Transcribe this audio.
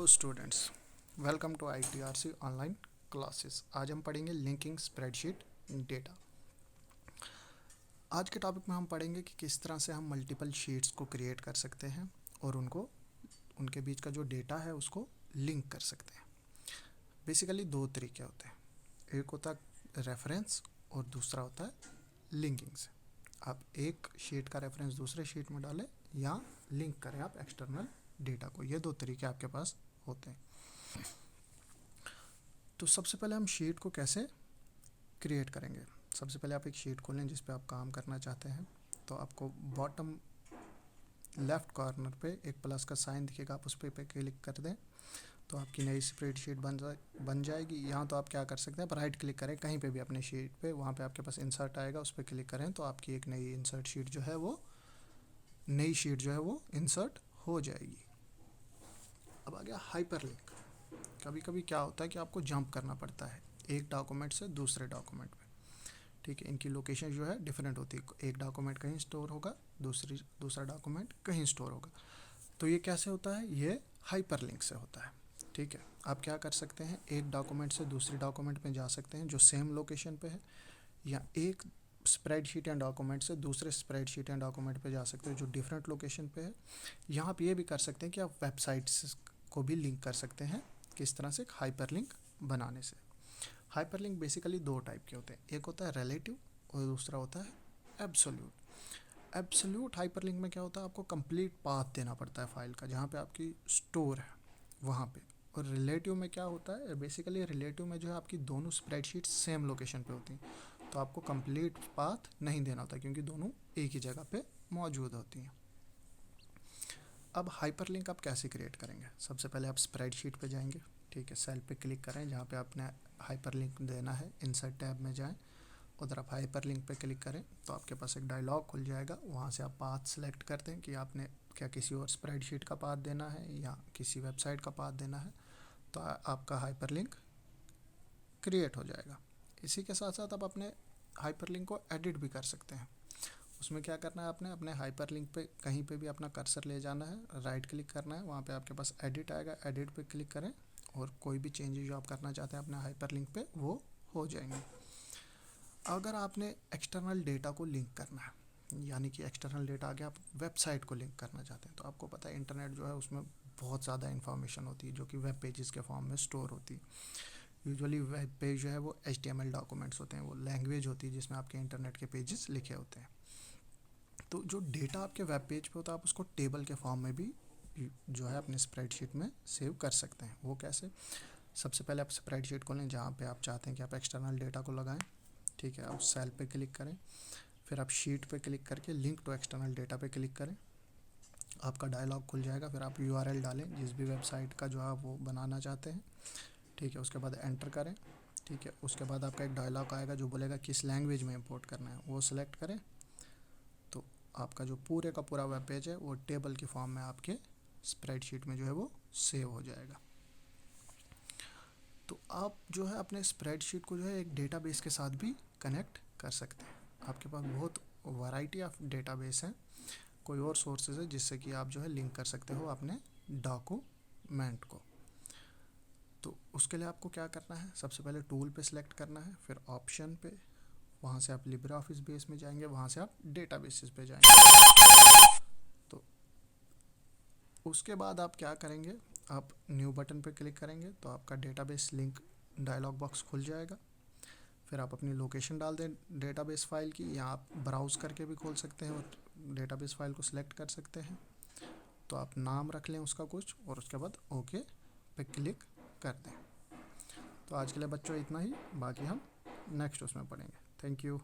Students, welcome to ITRC online classes. आज हम पढ़ेंगे लिंकिंग स्प्रेडशीट डेटा। आज के टॉपिक में हम पढ़ेंगे कि किस तरह से हम मल्टीपल शीट्स को क्रिएट कर सकते हैं और उनके बीच का जो डेटा है उसको लिंक कर सकते हैं। बेसिकली दो तरीके होते हैं, एक होता है रेफरेंस और दूसरा होता है लिंकिंग से। आप एक शीट का रेफरेंस दूसरे शीट में डालें या लिंक करें आप एक्सटर्नल डेटा को। ये दो तरीके आपके पास होते हैं। तो सबसे पहले हम शीट को कैसे क्रिएट करेंगे। सबसे पहले आप एक शीट खोलें जिस पे आप काम करना चाहते हैं। तो आपको बॉटम लेफ्ट कॉर्नर पे एक प्लस का साइन दिखेगा, आप उस पे क्लिक कर दें तो आपकी नई स्प्रेडशीट बन जाएगी। यहाँ तो आप क्या कर सकते हैं, आप राइट क्लिक करें कहीं पे भी अपने शीट पे, वहाँ पे आपके पास इंसर्ट आएगा, उस पर क्लिक करें तो आपकी एक नई इंसर्ट शीट जो है वो नई शीट जो है वो इंसर्ट हो जाएगी। अब आ गया हाइपरलिंक। कभी कभी क्या होता है कि आपको जंप करना पड़ता है एक डॉक्यूमेंट से दूसरे डॉक्यूमेंट में। ठीक है, इनकी लोकेशन जो है डिफरेंट होती है। एक डॉक्यूमेंट कहीं स्टोर होगा, दूसरा डॉक्यूमेंट कहीं स्टोर होगा। तो ये कैसे होता है, ये हाइपरलिंक से होता है। ठीक है, आप क्या कर सकते हैं, एक डॉक्यूमेंट से दूसरे डॉक्यूमेंट में जा सकते हैं जो सेम लोकेशन पे है, या एक स्प्रेडशीट या डॉक्यूमेंट से दूसरे स्प्रेडशीट या डॉक्यूमेंट पे जा सकते हैं जो डिफरेंट लोकेशन पे है। यहाँ आप ये भी कर सकते हैं कि आप वेबसाइट्स को भी लिंक कर सकते हैं। किस तरह से, हाइपरलिंक बनाने से। हाइपरलिंक बेसिकली दो टाइप के होते हैं, एक होता है रिलेटिव और दूसरा होता है एब्सोल्यूट। एब्सोल्यूट हाइपरलिंक में क्या होता है, आपको कंप्लीट पाथ देना पड़ता है फाइल का जहाँ पे आपकी स्टोर है वहाँ पे। और रिलेटिव में क्या होता है, बेसिकली रिलेटिव में जो है आपकी दोनों स्प्रेडशीट सेम लोकेशन पे होती हैं, तो आपको कंप्लीट पाथ नहीं देना होता क्योंकि दोनों एक ही जगह पे मौजूद होती हैं। अब हाइपरलिंक आप कैसे क्रिएट करेंगे, सबसे पहले आप स्प्रेडशीट पे जाएंगे। ठीक है, सेल पे क्लिक करें जहाँ पे आपने हाइपरलिंक देना है, इंसर्ट टैब में जाएं, उधर आप हाइपरलिंक पे क्लिक करें तो आपके पास एक डायलॉग खुल जाएगा। वहाँ से आप पाथ सेलेक्ट कर दें कि आपने क्या किसी और स्प्रेडशीट का पाथ देना है या किसी वेबसाइट का पाथ देना है, तो आपका हाइपरलिंक क्रिएट हो जाएगा। इसी के साथ साथ आप अपने हाइपरलिंक को एडिट भी कर सकते हैं। उसमें क्या करना है, आपने अपने हाइपरलिंक पे कहीं पे भी अपना कर्सर ले जाना है, राइट क्लिक करना है, वहाँ पे आपके पास एडिट आएगा, एडिट पे क्लिक करें और कोई भी चेंजेस जो आप करना चाहते हैं अपने हाइपरलिंक पे वो हो जाएंगे। अगर आपने एक्सटर्नल डेटा को लिंक करना है, यानी कि एक्सटर्नल डेटा आगे आप वेबसाइट को लिंक करना चाहते हैं, तो आपको पता है इंटरनेट जो है उसमें बहुत ज़्यादा इन्फॉर्मेशन होती है जो कि वेब पेजेस के फॉर्म में स्टोर होती है। यूजुअली वेब पेज जो है वो HTML डॉक्यूमेंट्स होते हैं, वो लैंग्वेज होती है जिसमें आपके इंटरनेट के पेजेस लिखे होते हैं। तो जो डेटा आपके वेब पेज पे होता है आप उसको टेबल के फॉर्म में भी जो है अपने स्प्रेडशीट में सेव कर सकते हैं। वो कैसे, सबसे पहले आप स्प्रेडशीट खोलें जहाँ पे आप चाहते हैं कि आप एक्सटर्नल डेटा को लगाएं। ठीक है, आप सेल पे क्लिक करें, फिर आप शीट पे क्लिक करके लिंक टू एक्सटर्नल डेटा पे क्लिक करें, आपका डायलॉग खुल जाएगा। फिर आप URL डालें जिस भी वेबसाइट का जो आप वो बनाना चाहते हैं। ठीक है, उसके बाद एंटर करें। ठीक है, उसके बाद आपका एक डायलॉग आएगा जो बोलेगा किस लैंग्वेज में इंपोर्ट करना है, वो सिलेक्ट करें। तो आपका जो पूरे का पूरा वेब पेज है वो टेबल के फॉर्म में आपके स्प्रेडशीट में जो है वो सेव हो जाएगा। तो आप जो है अपने स्प्रेडशीट को जो है एक डेटाबेस के साथ भी कनेक्ट कर सकते हैं। आपके पास बहुत वैरायटी ऑफ डेटाबेस हैं, कोई और सोर्सेज है जिससे कि आप जो है लिंक कर सकते हो अपने डॉक्यूमेंट को। तो उसके लिए आपको क्या करना है, सबसे पहले टूल पे सिलेक्ट करना है, फिर ऑप्शन पे, वहाँ से आप लिब्रे ऑफिस बेस में जाएंगे, वहाँ से आप डेटाबेसेस पे जाएंगे। तो उसके बाद आप क्या करेंगे, आप न्यू बटन पे क्लिक करेंगे तो आपका डेटाबेस लिंक डायलॉग बॉक्स खुल जाएगा। फिर आप अपनी लोकेशन डाल दें डेटाबेस फाइल की, या आप ब्राउज़ करके भी खोल सकते हैं और डेटाबेस फाइल को सिलेक्ट कर सकते हैं। तो आप नाम रख लें उसका कुछ और उसके बाद ओके पे क्लिक कर दें। तो आज के लिए बच्चों इतना ही, बाकी हम नेक्स्ट उसमें पढ़ेंगे। Thank you.